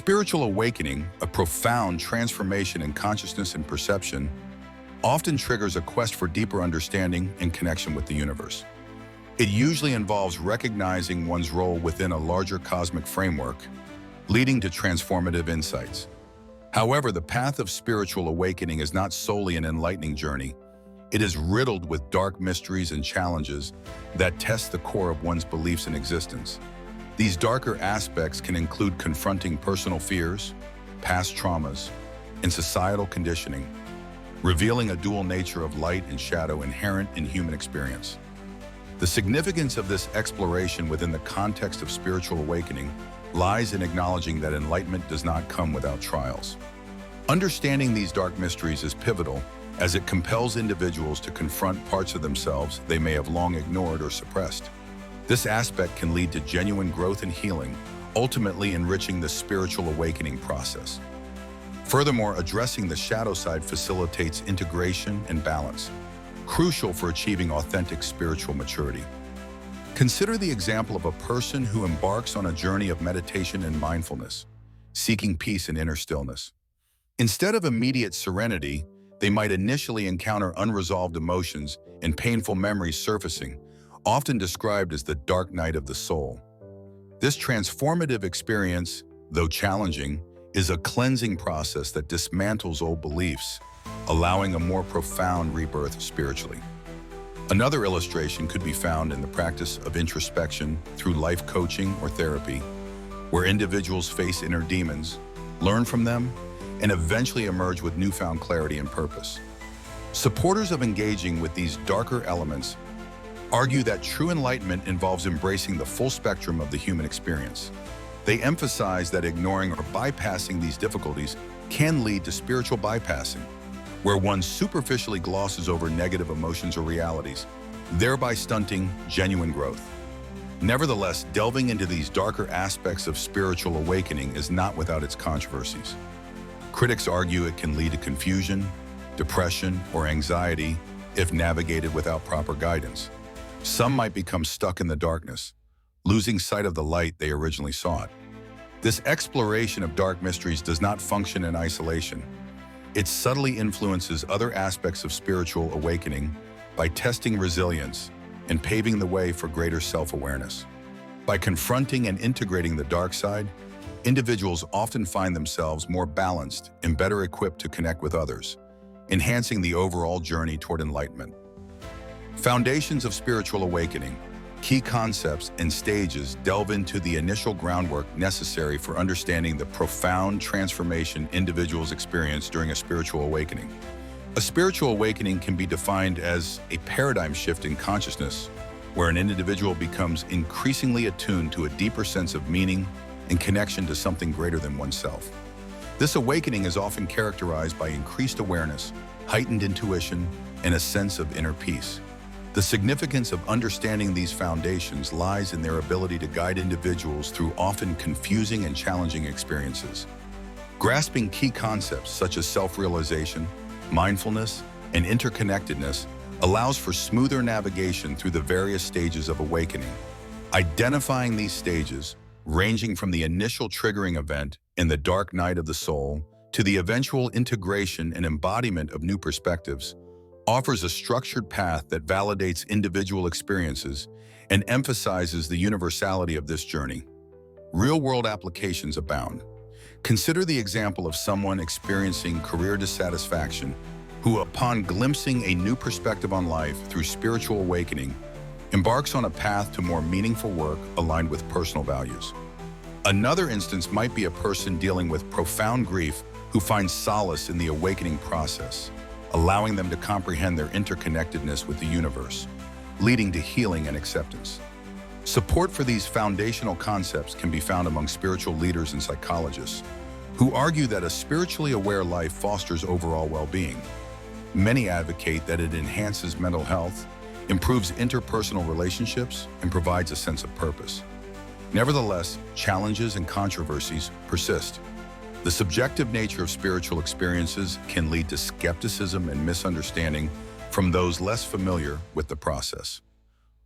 Spiritual awakening, a profound transformation in consciousness and perception, often triggers a quest for deeper understanding and connection with the universe. It usually involves recognizing one's role within a larger cosmic framework, leading to transformative insights. However, the path of spiritual awakening is not solely an enlightening journey. It is riddled with dark mysteries and challenges that test the core of one's beliefs and existence. These darker aspects can include confronting personal fears, past traumas, and societal conditioning, revealing a dual nature of light and shadow inherent in human experience. The significance of this exploration within the context of spiritual awakening lies in acknowledging that enlightenment does not come without trials. Understanding these dark mysteries is pivotal, as it compels individuals to confront parts of themselves they may have long ignored or suppressed. This aspect can lead to genuine growth and healing, ultimately enriching the spiritual awakening process. Furthermore, addressing the shadow side facilitates integration and balance, crucial for achieving authentic spiritual maturity. Consider the example of a person who embarks on a journey of meditation and mindfulness, seeking peace and inner stillness. Instead of immediate serenity, they might initially encounter unresolved emotions and painful memories surfacing, often described as the dark night of the soul. This transformative experience, though challenging, is a cleansing process that dismantles old beliefs, allowing a more profound rebirth spiritually. Another illustration could be found in the practice of introspection through life coaching or therapy, where individuals face inner demons, learn from them, and eventually emerge with newfound clarity and purpose. Supporters of engaging with these darker elements argue that true enlightenment involves embracing the full spectrum of the human experience. They emphasize that ignoring or bypassing these difficulties can lead to spiritual bypassing, where one superficially glosses over negative emotions or realities, thereby stunting genuine growth. Nevertheless, delving into these darker aspects of spiritual awakening is not without its controversies. Critics argue it can lead to confusion, depression, or anxiety if navigated without proper guidance. Some might become stuck in the darkness, losing sight of the light they originally sought. This exploration of dark mysteries does not function in isolation. It subtly influences other aspects of spiritual awakening by testing resilience and paving the way for greater self-awareness. By confronting and integrating the dark side, individuals often find themselves more balanced and better equipped to connect with others, enhancing the overall journey toward enlightenment. Foundations of spiritual awakening, key concepts and stages delve into the initial groundwork necessary for understanding the profound transformation individuals experience during a spiritual awakening. A spiritual awakening can be defined as a paradigm shift in consciousness, where an individual becomes increasingly attuned to a deeper sense of meaning and connection to something greater than oneself. This awakening is often characterized by increased awareness, heightened intuition, and a sense of inner peace. The significance of understanding these foundations lies in their ability to guide individuals through often confusing and challenging experiences. Grasping key concepts such as self-realization, mindfulness, and interconnectedness allows for smoother navigation through the various stages of awakening. Identifying these stages, ranging from the initial triggering event in the dark night of the soul to the eventual integration and embodiment of new perspectives, offers a structured path that validates individual experiences and emphasizes the universality of this journey. Real-world applications abound. Consider the example of someone experiencing career dissatisfaction who, upon glimpsing a new perspective on life through spiritual awakening, embarks on a path to more meaningful work aligned with personal values. Another instance might be a person dealing with profound grief who finds solace in the awakening process, allowing them to comprehend their interconnectedness with the universe, leading to healing and acceptance. Support for these foundational concepts can be found among spiritual leaders and psychologists, who argue that a spiritually aware life fosters overall well-being. Many advocate that it enhances mental health, improves interpersonal relationships, and provides a sense of purpose. Nevertheless, challenges and controversies persist. The subjective nature of spiritual experiences can lead to skepticism and misunderstanding from those less familiar with the process.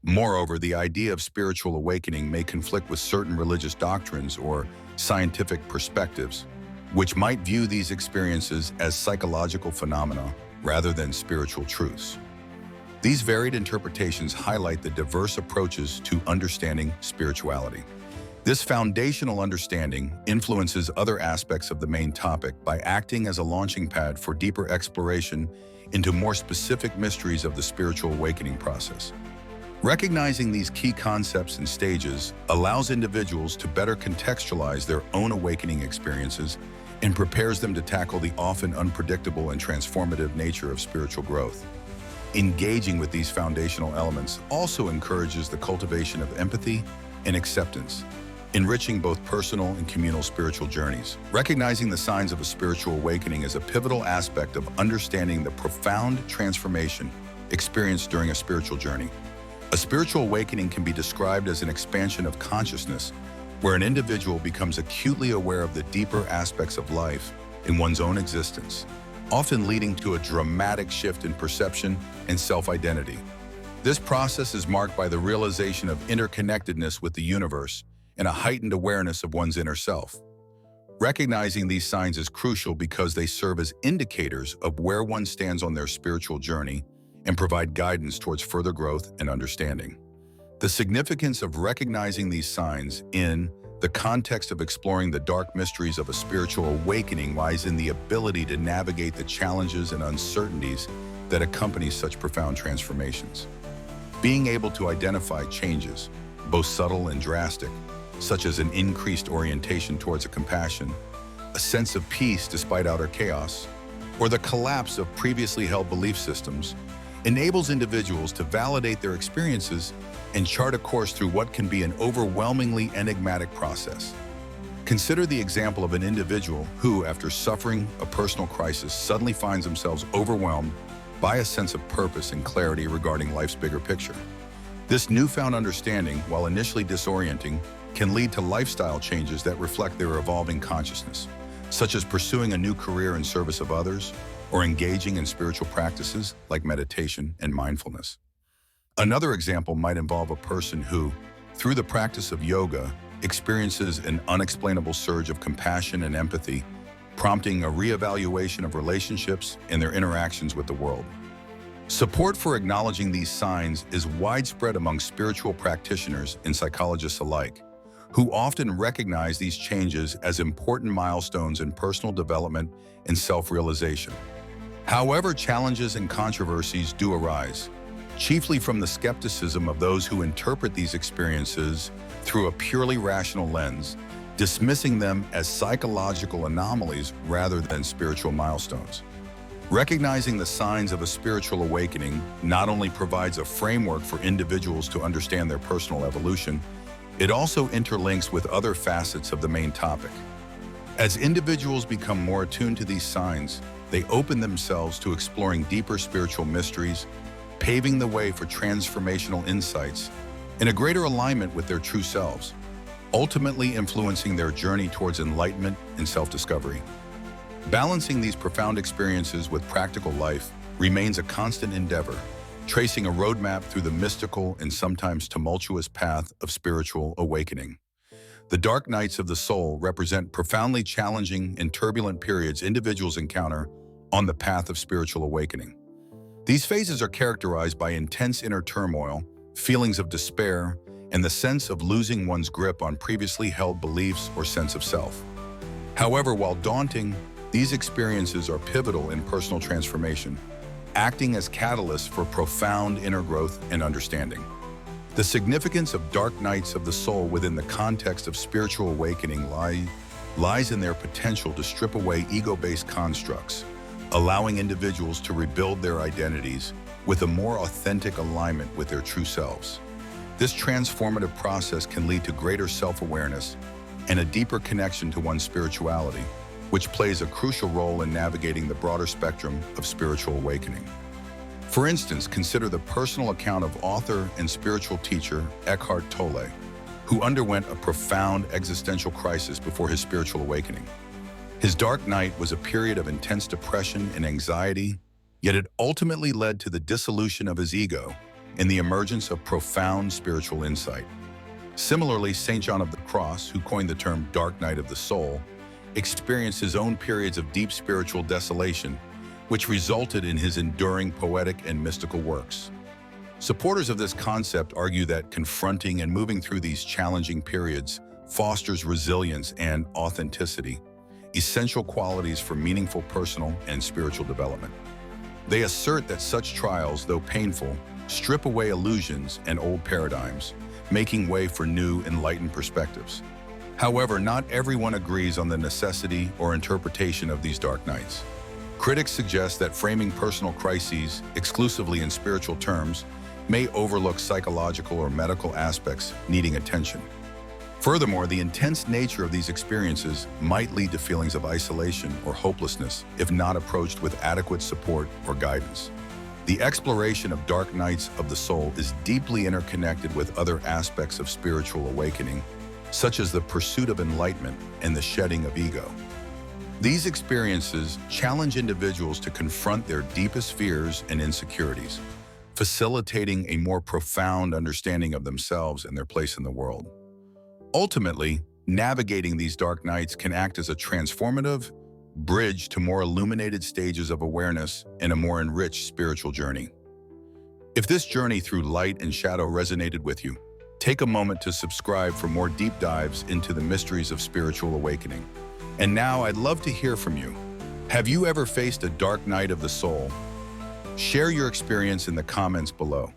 Moreover, the idea of spiritual awakening may conflict with certain religious doctrines or scientific perspectives, which might view these experiences as psychological phenomena rather than spiritual truths. These varied interpretations highlight the diverse approaches to understanding spirituality. This foundational understanding influences other aspects of the main topic by acting as a launching pad for deeper exploration into more specific mysteries of the spiritual awakening process. Recognizing these key concepts and stages allows individuals to better contextualize their own awakening experiences and prepares them to tackle the often unpredictable and transformative nature of spiritual growth. Engaging with these foundational elements also encourages the cultivation of empathy and acceptance, enriching both personal and communal spiritual journeys. Recognizing the signs of a spiritual awakening is a pivotal aspect of understanding the profound transformation experienced during a spiritual journey. A spiritual awakening can be described as an expansion of consciousness, where an individual becomes acutely aware of the deeper aspects of life in one's own existence, often leading to a dramatic shift in perception and self-identity. This process is marked by the realization of interconnectedness with the universe and a heightened awareness of one's inner self. Recognizing these signs is crucial because they serve as indicators of where one stands on their spiritual journey and provide guidance towards further growth and understanding. The significance of recognizing these signs in the context of exploring the dark mysteries of a spiritual awakening lies in the ability to navigate the challenges and uncertainties that accompany such profound transformations. Being able to identify changes, both subtle and drastic, such as an increased orientation towards a compassion, a sense of peace despite outer chaos, or the collapse of previously held belief systems, enables individuals to validate their experiences and chart a course through what can be an overwhelmingly enigmatic process. Consider the example of an individual who, after suffering a personal crisis, suddenly finds themselves overwhelmed by a sense of purpose and clarity regarding life's bigger picture. This newfound understanding, while initially disorienting, can lead to lifestyle changes that reflect their evolving consciousness, such as pursuing a new career in service of others or engaging in spiritual practices like meditation and mindfulness. Another example might involve a person who, through the practice of yoga, experiences an unexplainable surge of compassion and empathy, prompting a reevaluation of relationships and their interactions with the world. Support for acknowledging these signs is widespread among spiritual practitioners and psychologists alike, who often recognize these changes as important milestones in personal development and self-realization. However, challenges and controversies do arise, chiefly from the skepticism of those who interpret these experiences through a purely rational lens, dismissing them as psychological anomalies rather than spiritual milestones. Recognizing the signs of a spiritual awakening not only provides a framework for individuals to understand their personal evolution, it also interlinks with other facets of the main topic. As individuals become more attuned to these signs, they open themselves to exploring deeper spiritual mysteries, paving the way for transformational insights in a greater alignment with their true selves, ultimately influencing their journey towards enlightenment and self-discovery. Balancing these profound experiences with practical life remains a constant endeavor, tracing a roadmap through the mystical and sometimes tumultuous path of spiritual awakening. The dark nights of the soul represent profoundly challenging and turbulent periods individuals encounter on the path of spiritual awakening. These phases are characterized by intense inner turmoil, feelings of despair, and the sense of losing one's grip on previously held beliefs or sense of self. However, while daunting, these experiences are pivotal in personal transformation, acting as catalysts for profound inner growth and understanding. The significance of dark nights of the soul within the context of spiritual awakening lies in their potential to strip away ego-based constructs, allowing individuals to rebuild their identities with a more authentic alignment with their true selves. This transformative process can lead to greater self-awareness and a deeper connection to one's spirituality, which plays a crucial role in navigating the broader spectrum of spiritual awakening. For instance, consider the personal account of author and spiritual teacher Eckhart Tolle, who underwent a profound existential crisis before his spiritual awakening. His dark night was a period of intense depression and anxiety, yet it ultimately led to the dissolution of his ego and the emergence of profound spiritual insight. Similarly, St. John of the Cross, who coined the term Dark Night of the Soul, experienced his own periods of deep spiritual desolation, which resulted in his enduring poetic and mystical works. Supporters of this concept argue that confronting and moving through these challenging periods fosters resilience and authenticity, essential qualities for meaningful personal and spiritual development. They assert that such trials, though painful, strip away illusions and old paradigms, making way for new, enlightened perspectives. However, not everyone agrees on the necessity or interpretation of these dark nights. Critics suggest that framing personal crises exclusively in spiritual terms may overlook psychological or medical aspects needing attention. Furthermore, the intense nature of these experiences might lead to feelings of isolation or hopelessness if not approached with adequate support or guidance. The exploration of dark nights of the soul is deeply interconnected with other aspects of spiritual awakening, such as the pursuit of enlightenment and the shedding of ego. These experiences challenge individuals to confront their deepest fears and insecurities, facilitating a more profound understanding of themselves and their place in the world. Ultimately, navigating these dark nights can act as a transformative bridge to more illuminated stages of awareness and a more enriched spiritual journey. If this journey through light and shadow resonated with you, take a moment to subscribe for more deep dives into the mysteries of spiritual awakening. And now I'd love to hear from you. Have you ever faced a dark night of the soul? Share your experience in the comments below.